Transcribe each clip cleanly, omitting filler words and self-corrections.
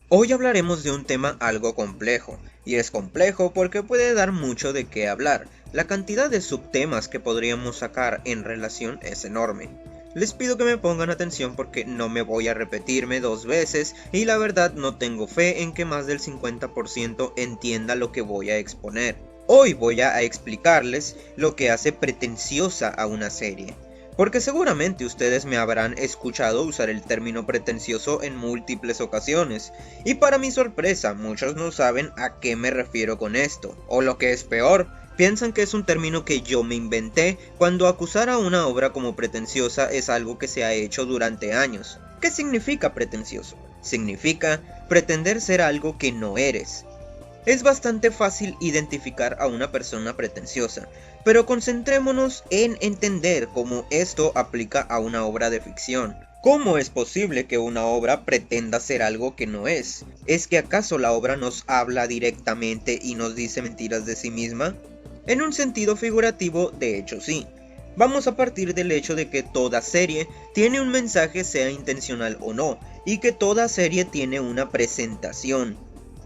Hoy hablaremos de un tema algo complejo, y es complejo porque puede dar mucho de qué hablar. La cantidad de subtemas que podríamos sacar en relación es enorme. Les pido que me pongan atención porque no me voy a repetirme dos veces y la verdad no tengo fe en que más del 50% entienda lo que voy a exponer. Hoy voy a explicarles lo que hace pretenciosa a una serie. Porque seguramente ustedes me habrán escuchado usar el término pretencioso en múltiples ocasiones, y para mi sorpresa muchos no saben a qué me refiero con esto, o lo que es peor, piensan que es un término que yo me inventé cuando acusar a una obra como pretenciosa es algo que se ha hecho durante años. ¿Qué significa pretencioso? Significa pretender ser algo que no eres. Es bastante fácil identificar a una persona pretenciosa, pero concentrémonos en entender cómo esto aplica a una obra de ficción. ¿Cómo es posible que una obra pretenda ser algo que no es? ¿Es que acaso la obra nos habla directamente y nos dice mentiras de sí misma? En un sentido figurativo, de hecho sí. Vamos a partir del hecho de que toda serie tiene un mensaje, sea intencional o no, y que toda serie tiene una presentación.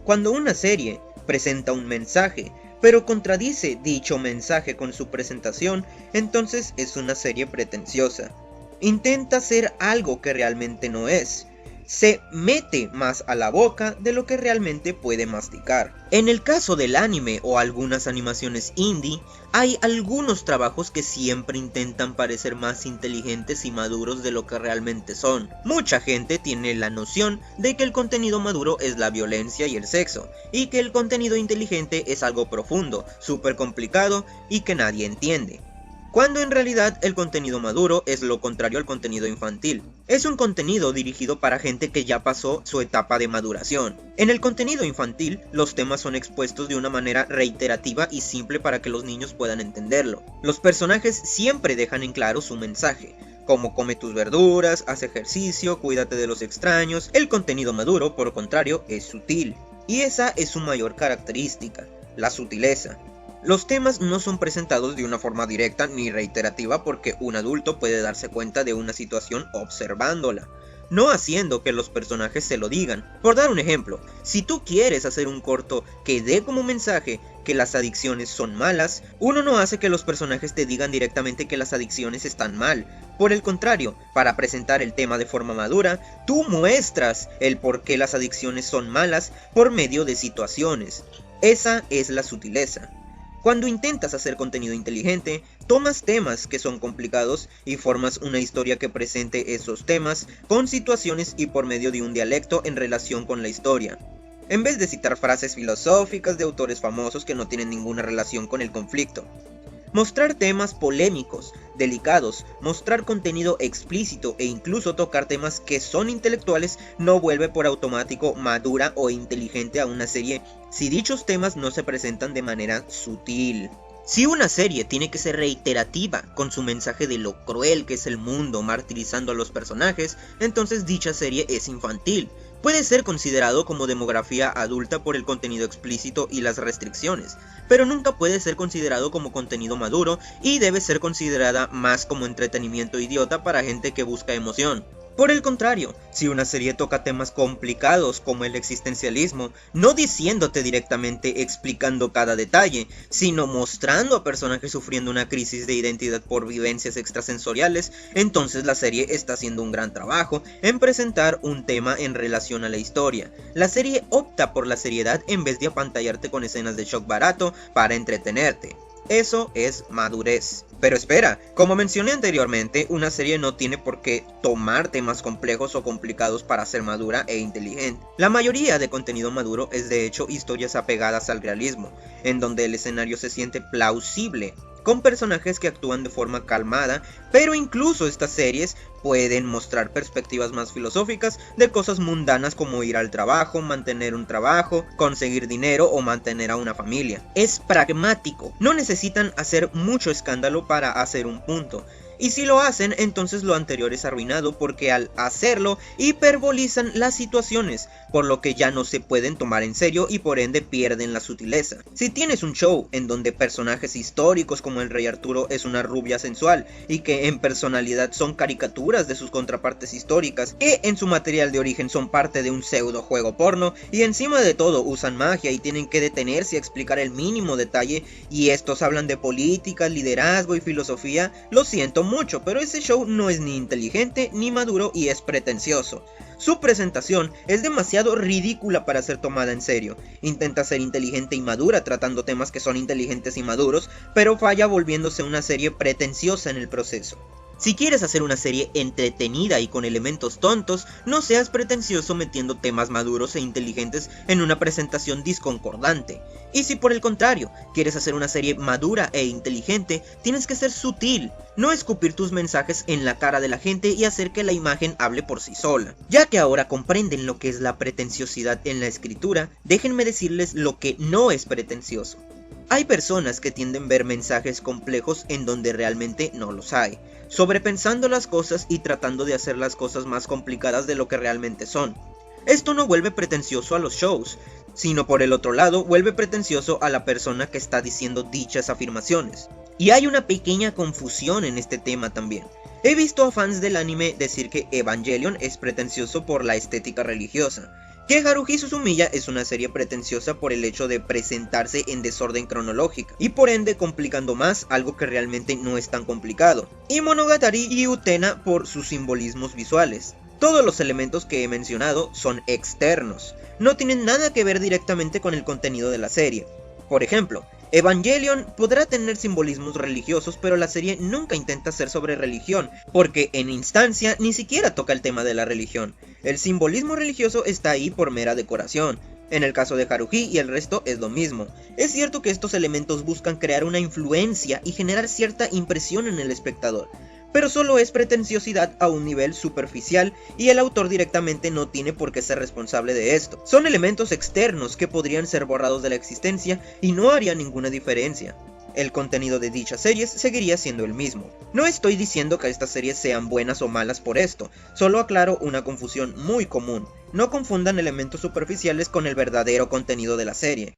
Cuando una serie presenta un mensaje, pero contradice dicho mensaje con su presentación, entonces es una serie pretenciosa. Intenta ser algo que realmente no es. Se mete más a la boca de lo que realmente puede masticar. En el caso del anime o algunas animaciones indie, hay algunos trabajos que siempre intentan parecer más inteligentes y maduros de lo que realmente son. Mucha gente tiene la noción de que el contenido maduro es la violencia y el sexo, y que el contenido inteligente es algo profundo, súper complicado y que nadie entiende. Cuando en realidad el contenido maduro es lo contrario al contenido infantil. Es un contenido dirigido para gente que ya pasó su etapa de maduración. En el contenido infantil, los temas son expuestos de una manera reiterativa y simple para que los niños puedan entenderlo. Los personajes siempre dejan en claro su mensaje, como come tus verduras, haz ejercicio, cuídate de los extraños. El contenido maduro, por contrario, es sutil. Y esa es su mayor característica, la sutileza. Los temas no son presentados de una forma directa ni reiterativa porque un adulto puede darse cuenta de una situación observándola, no haciendo que los personajes se lo digan. Por dar un ejemplo, si tú quieres hacer un corto que dé como mensaje que las adicciones son malas, uno no hace que los personajes te digan directamente que las adicciones están mal. Por el contrario, para presentar el tema de forma madura, tú muestras el por qué las adicciones son malas por medio de situaciones. Esa es la sutileza. Cuando intentas hacer contenido inteligente, tomas temas que son complicados y formas una historia que presente esos temas con situaciones y por medio de un dialecto en relación con la historia, en vez de citar frases filosóficas de autores famosos que no tienen ninguna relación con el conflicto. Mostrar temas polémicos, delicados, mostrar contenido explícito e incluso tocar temas que son intelectuales no vuelve por automático madura o inteligente a una serie si dichos temas no se presentan de manera sutil. Si una serie tiene que ser reiterativa con su mensaje de lo cruel que es el mundo martirizando a los personajes, entonces dicha serie es infantil. Puede ser considerado como demografía adulta por el contenido explícito y las restricciones, pero nunca puede ser considerado como contenido maduro y debe ser considerada más como entretenimiento idiota para gente que busca emoción. Por el contrario, si una serie toca temas complicados como el existencialismo, no diciéndote directamente explicando cada detalle, sino mostrando a personajes sufriendo una crisis de identidad por vivencias extrasensoriales, entonces la serie está haciendo un gran trabajo en presentar un tema en relación a la historia. La serie opta por la seriedad en vez de apantallarte con escenas de shock barato para entretenerte. Eso es madurez. Pero espera, como mencioné anteriormente, una serie no tiene por qué tomar temas complejos o complicados para ser madura e inteligente. La mayoría de contenido maduro es de hecho historias apegadas al realismo, en donde el escenario se siente plausible, con personajes que actúan de forma calmada, pero incluso estas series pueden mostrar perspectivas más filosóficas de cosas mundanas como ir al trabajo, mantener un trabajo, conseguir dinero o mantener a una familia. Es pragmático, no necesitan hacer mucho escándalo para hacer un punto, y si lo hacen, entonces lo anterior es arruinado porque al hacerlo hiperbolizan las situaciones, por lo que ya no se pueden tomar en serio y por ende pierden la sutileza. Si tienes un show en donde personajes históricos como el Rey Arturo es una rubia sensual y que en personalidad son caricaturas de sus contrapartes históricas, que en su material de origen son parte de un pseudo juego porno y encima de todo usan magia y tienen que detenerse a explicar el mínimo detalle y estos hablan de política, liderazgo y filosofía, lo siento mucho, pero ese show no es ni inteligente ni maduro y es pretencioso. Su presentación es demasiado ridícula para ser tomada en serio. Intenta ser inteligente y madura tratando temas que son inteligentes y maduros, pero falla volviéndose una serie pretenciosa en el proceso. Si quieres hacer una serie entretenida y con elementos tontos, no seas pretencioso metiendo temas maduros e inteligentes en una presentación disconcordante. Y si por el contrario, quieres hacer una serie madura e inteligente, tienes que ser sutil, no escupir tus mensajes en la cara de la gente y hacer que la imagen hable por sí sola. Ya que ahora comprenden lo que es la pretenciosidad en la escritura, déjenme decirles lo que no es pretencioso. Hay personas que tienden a ver mensajes complejos en donde realmente no los hay, sobrepensando las cosas y tratando de hacer las cosas más complicadas de lo que realmente son. Esto no vuelve pretencioso a los shows, sino por el otro lado vuelve pretencioso a la persona que está diciendo dichas afirmaciones. Y hay una pequeña confusión en este tema también. He visto a fans del anime decir que Evangelion es pretencioso por la estética religiosa, que Haruhi Suzumiya es una serie pretenciosa por el hecho de presentarse en desorden cronológico y por ende complicando más algo que realmente no es tan complicado, y Monogatari y Utena por sus simbolismos visuales. Todos los elementos que he mencionado son externos, no tienen nada que ver directamente con el contenido de la serie. Por ejemplo, Evangelion podrá tener simbolismos religiosos, pero la serie nunca intenta ser sobre religión, porque en instancia ni siquiera toca el tema de la religión. El simbolismo religioso está ahí por mera decoración. En el caso de Haruhi y el resto es lo mismo. Es cierto que estos elementos buscan crear una influencia y generar cierta impresión en el espectador, pero solo es pretenciosidad a un nivel superficial y el autor directamente no tiene por qué ser responsable de esto. Son elementos externos que podrían ser borrados de la existencia y no haría ninguna diferencia. El contenido de dichas series seguiría siendo el mismo. No estoy diciendo que estas series sean buenas o malas por esto, solo aclaro una confusión muy común. No confundan elementos superficiales con el verdadero contenido de la serie.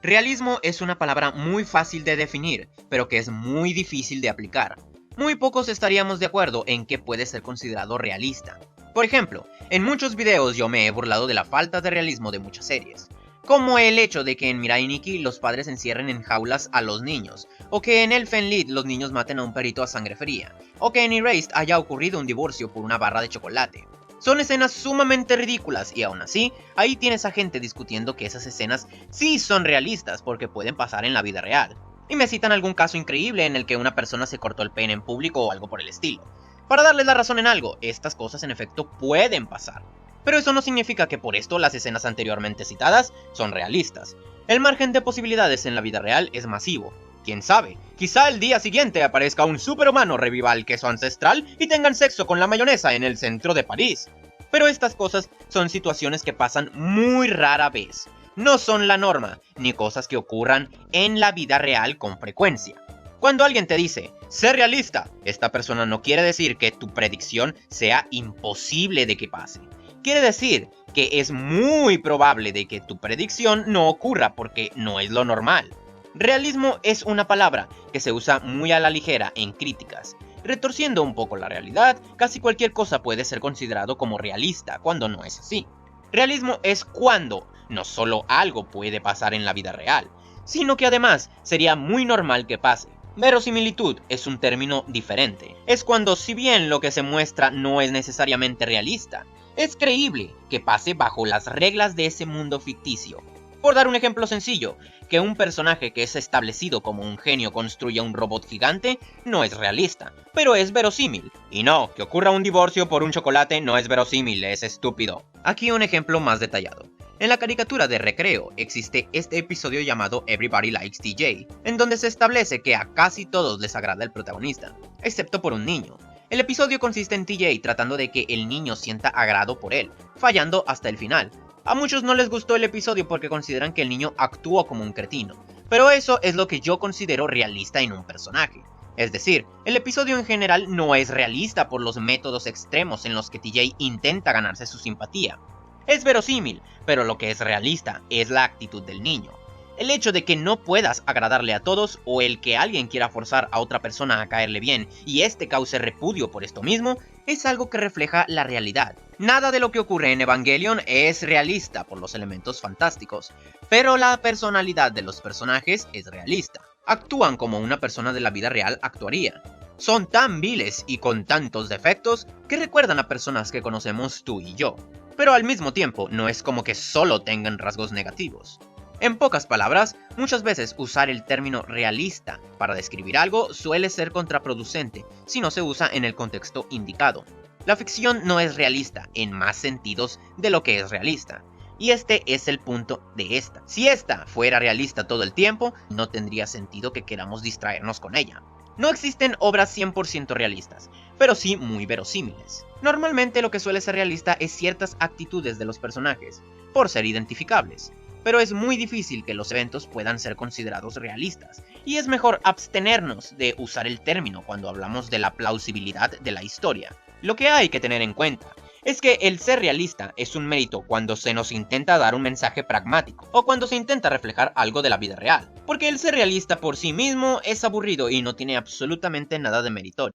Realismo es una palabra muy fácil de definir, pero que es muy difícil de aplicar. Muy pocos estaríamos de acuerdo en qué puede ser considerado realista. Por ejemplo, en muchos videos yo me he burlado de la falta de realismo de muchas series, como el hecho de que en Mirai Nikki los padres encierren en jaulas a los niños, o que en Elfen Lied los niños maten a un perrito a sangre fría, o que en Erased haya ocurrido un divorcio por una barra de chocolate. Son escenas sumamente ridículas y aún así, ahí tienes a gente discutiendo que esas escenas sí son realistas porque pueden pasar en la vida real. Y me citan algún caso increíble en el que una persona se cortó el pene en público o algo por el estilo. Para darles la razón en algo, estas cosas en efecto pueden pasar. Pero eso no significa que por esto las escenas anteriormente citadas son realistas. El margen de posibilidades en la vida real es masivo. Quién sabe, quizá el día siguiente aparezca un superhumano, reviva el queso ancestral y tengan sexo con la mayonesa en el centro de París. Pero estas cosas son situaciones que pasan muy rara vez. No son la norma, ni cosas que ocurran en la vida real con frecuencia. Cuando alguien te dice, sé realista, esta persona no quiere decir que tu predicción sea imposible de que pase. Quiere decir que es muy probable de que tu predicción no ocurra porque no es lo normal. Realismo es una palabra que se usa muy a la ligera en críticas. Retorciendo un poco la realidad, casi cualquier cosa puede ser considerado como realista cuando no es así. Realismo es cuando no solo algo puede pasar en la vida real, sino que además sería muy normal que pase. Verosimilitud es un término diferente. Es cuando, si bien lo que se muestra no es necesariamente realista, es creíble que pase bajo las reglas de ese mundo ficticio. Por dar un ejemplo sencillo, que un personaje que es establecido como un genio construya un robot gigante no es realista, pero es verosímil. Y no, que ocurra un divorcio por un chocolate no es verosímil, es estúpido. Aquí un ejemplo más detallado. En la caricatura de Recreo existe este episodio llamado Everybody Likes TJ, en donde se establece que a casi todos les agrada el protagonista, excepto por un niño. El episodio consiste en TJ tratando de que el niño sienta agrado por él, fallando hasta el final. A muchos no les gustó el episodio porque consideran que el niño actuó como un cretino, Pero eso es lo que yo considero realista en un personaje. Es decir, el episodio en general no es realista por los métodos extremos en los que TJ intenta ganarse su simpatía. Es verosímil, pero lo que es realista es la actitud del niño. El hecho de que no puedas agradarle a todos o el que alguien quiera forzar a otra persona a caerle bien y este cause repudio por esto mismo, es algo que refleja la realidad. Nada de lo que ocurre en Evangelion es realista por los elementos fantásticos, pero la personalidad de los personajes es realista. Actúan como una persona de la vida real actuaría. Son tan viles y con tantos defectos que recuerdan a personas que conocemos tú y yo. Pero al mismo tiempo no es como que solo tengan rasgos negativos. En pocas palabras, muchas veces usar el término realista para describir algo suele ser contraproducente si no se usa en el contexto indicado. La ficción no es realista en más sentidos de lo que es realista. Y este es el punto de esta. Si esta fuera realista todo el tiempo, no tendría sentido que queramos distraernos con ella. No existen obras 100% realistas, pero sí muy verosímiles. Normalmente lo que suele ser realista es ciertas actitudes de los personajes, por ser identificables. Pero es muy difícil que los eventos puedan ser considerados realistas, y es mejor abstenernos de usar el término cuando hablamos de la plausibilidad de la historia. Lo que hay que tener en cuenta es que el ser realista es un mérito cuando se nos intenta dar un mensaje pragmático o cuando se intenta reflejar algo de la vida real, porque el ser realista por sí mismo es aburrido y no tiene absolutamente nada de meritorio.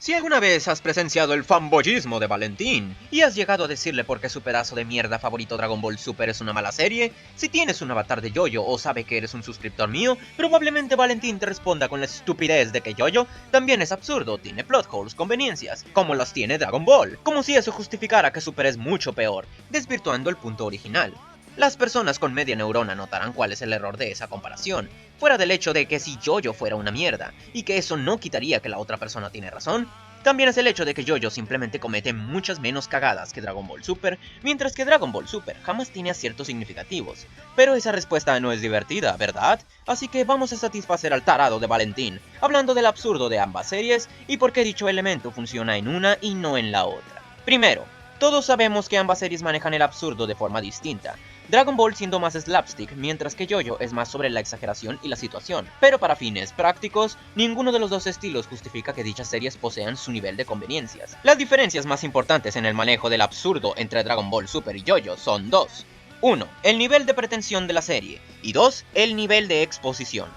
Si alguna vez has presenciado el fanboyismo de Valentín y has llegado a decirle por qué su pedazo de mierda favorito Dragon Ball Super es una mala serie, si tienes un avatar de Yoyo o sabe que eres un suscriptor mío, probablemente Valentín te responda con la estupidez de que Yoyo también es absurdo, tiene plot holes, conveniencias, como las tiene Dragon Ball, como si eso justificara que Super es mucho peor, desvirtuando el punto original. Las personas con media neurona notarán cuál es el error de esa comparación, fuera del hecho de que si Yoyo fuera una mierda, y que eso no quitaría que la otra persona tiene razón, también es el hecho de que Yoyo simplemente comete muchas menos cagadas que Dragon Ball Super, mientras que Dragon Ball Super jamás tiene aciertos significativos. Pero esa respuesta no es divertida, ¿verdad? Así que vamos a satisfacer al tarado de Valentín, hablando del absurdo de ambas series y por qué dicho elemento funciona en una y no en la otra. Primero, todos sabemos que ambas series manejan el absurdo de forma distinta, Dragon Ball siendo más slapstick, mientras que Yoyo es más sobre la exageración y la situación. Pero para fines prácticos, ninguno de los dos estilos justifica que dichas series posean su nivel de conveniencias. Las diferencias más importantes en el manejo del absurdo entre Dragon Ball Super y Yoyo son dos. 1. El nivel de pretensión de la serie, y 2. El nivel de exposición.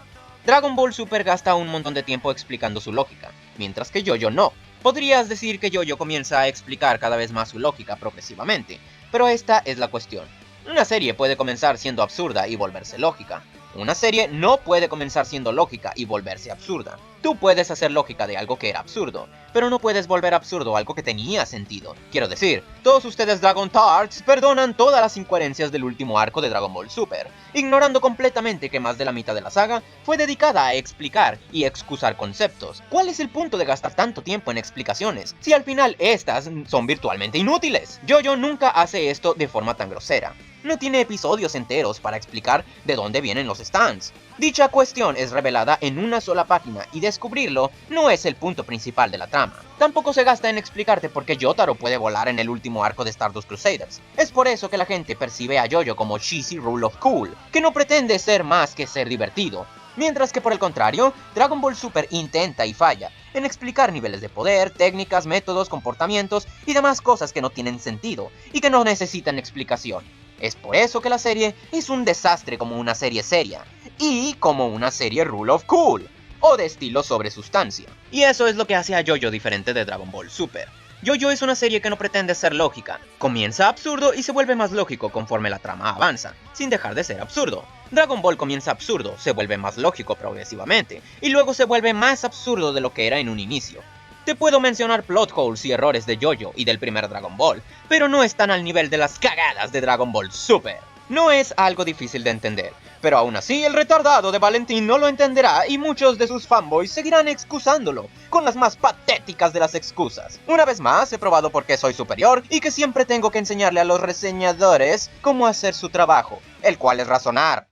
Dragon Ball Super gasta un montón de tiempo explicando su lógica, mientras que Yoyo no. Podrías decir que Yoyo comienza a explicar cada vez más su lógica progresivamente, pero esta es la cuestión. Una serie puede comenzar siendo absurda y volverse lógica. Una serie no puede comenzar siendo lógica y volverse absurda. Tú puedes hacer lógica de algo que era absurdo, pero no puedes volver absurdo algo que tenía sentido. Quiero decir, todos ustedes Dragon Tards perdonan todas las incoherencias del último arco de Dragon Ball Super, ignorando completamente que más de la mitad de la saga fue dedicada a explicar y excusar conceptos. ¿Cuál es el punto de gastar tanto tiempo en explicaciones, si al final estas son virtualmente inútiles? Yoyo nunca hace esto de forma tan grosera. No tiene episodios enteros para explicar de dónde vienen los stands. Dicha cuestión es revelada en una sola página y descubrirlo no es el punto principal de la trama. Tampoco se gasta en explicarte por qué Yotaro puede volar en el último arco de Stardust Crusaders. Es por eso que la gente percibe a Yoyo como cheesy rule of cool, que no pretende ser más que ser divertido. Mientras que por el contrario, Dragon Ball Super intenta y falla en explicar niveles de poder, técnicas, métodos, comportamientos y demás cosas que no tienen sentido y que no necesitan explicación. Es por eso que la serie es un desastre como una serie seria, y como una serie rule of cool, o de estilo sobre sustancia. Y eso es lo que hace a Yoyo diferente de Dragon Ball Super. Yoyo es una serie que no pretende ser lógica, comienza absurdo y se vuelve más lógico conforme la trama avanza, sin dejar de ser absurdo. Dragon Ball comienza absurdo, se vuelve más lógico progresivamente, y luego se vuelve más absurdo de lo que era en un inicio. Te puedo mencionar plot holes y errores de Yoyo y del primer Dragon Ball, pero no están al nivel de las cagadas de Dragon Ball Super. No es algo difícil de entender, pero aún así el retardado de Valentín no lo entenderá y muchos de sus fanboys seguirán excusándolo, con las más patéticas de las excusas. Una vez más, he probado por qué soy superior y que siempre tengo que enseñarle a los reseñadores cómo hacer su trabajo, el cual es razonar.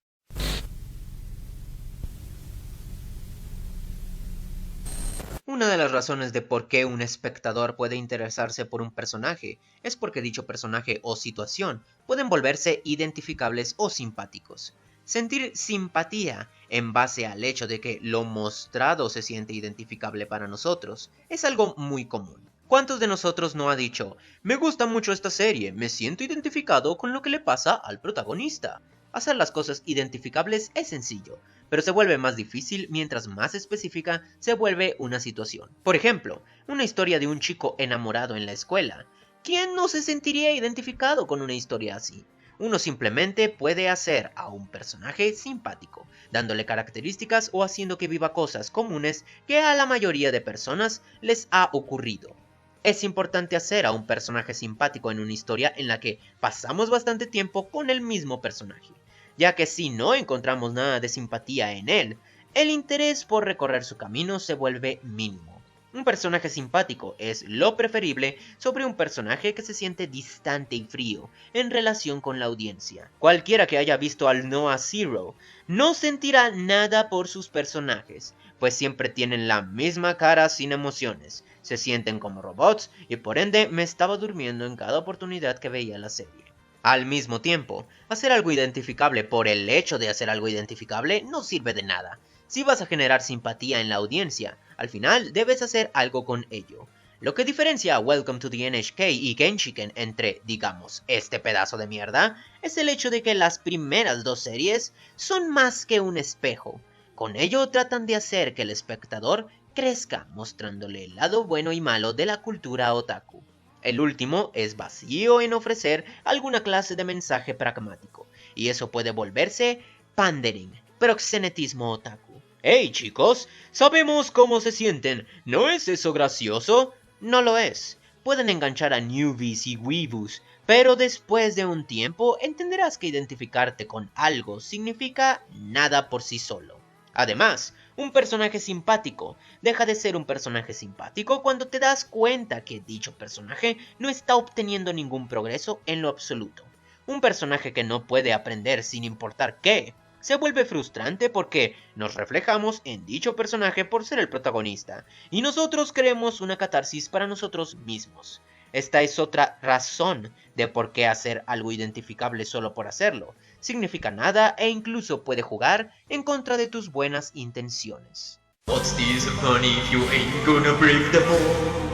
Una de las razones de por qué un espectador puede interesarse por un personaje es porque dicho personaje o situación pueden volverse identificables o simpáticos. Sentir simpatía en base al hecho de que lo mostrado se siente identificable para nosotros es algo muy común. ¿Cuántos de nosotros no ha dicho, me gusta mucho esta serie, me siento identificado con lo que le pasa al protagonista? Hacer las cosas identificables es sencillo, pero se vuelve más difícil mientras más específica se vuelve una situación. Por ejemplo, una historia de un chico enamorado en la escuela. ¿Quién no se sentiría identificado con una historia así? Uno simplemente puede hacer a un personaje simpático, dándole características o haciendo que viva cosas comunes que a la mayoría de personas les ha ocurrido. Es importante hacer a un personaje simpático en una historia en la que pasamos bastante tiempo con el mismo personaje, ya que si no encontramos nada de simpatía en él, el interés por recorrer su camino se vuelve mínimo. Un personaje simpático es lo preferible sobre un personaje que se siente distante y frío en relación con la audiencia. Cualquiera que haya visto al Noah Zero no sentirá nada por sus personajes, pues siempre tienen la misma cara sin emociones, se sienten como robots y por ende me estaba durmiendo en cada oportunidad que veía la serie. Al mismo tiempo, hacer algo identificable por el hecho de hacer algo identificable no sirve de nada. Si vas a generar simpatía en la audiencia, al final debes hacer algo con ello. Lo que diferencia a Welcome to the NHK y Genshiken entre, digamos, este pedazo de mierda, es el hecho de que las primeras dos series son más que un espejo. Con ello tratan de hacer que el espectador crezca mostrándole el lado bueno y malo de la cultura otaku. El último es vacío en ofrecer alguna clase de mensaje pragmático, y eso puede volverse pandering, proxenetismo otaku. ¡Hey chicos! Sabemos cómo se sienten, ¿no es eso gracioso? No lo es. Pueden enganchar a newbies y weebus, pero después de un tiempo entenderás que identificarte con algo significa nada por sí solo. Además, un personaje simpático deja de ser un personaje simpático cuando te das cuenta que dicho personaje no está obteniendo ningún progreso en lo absoluto. Un personaje que no puede aprender sin importar qué, se vuelve frustrante porque nos reflejamos en dicho personaje por ser el protagonista, y nosotros queremos una catarsis para nosotros mismos. Esta es otra razón de por qué hacer algo identificable solo por hacerlo. Significa nada e incluso puede jugar en contra de tus buenas intenciones. What's this money if you ain't gonna break the mold?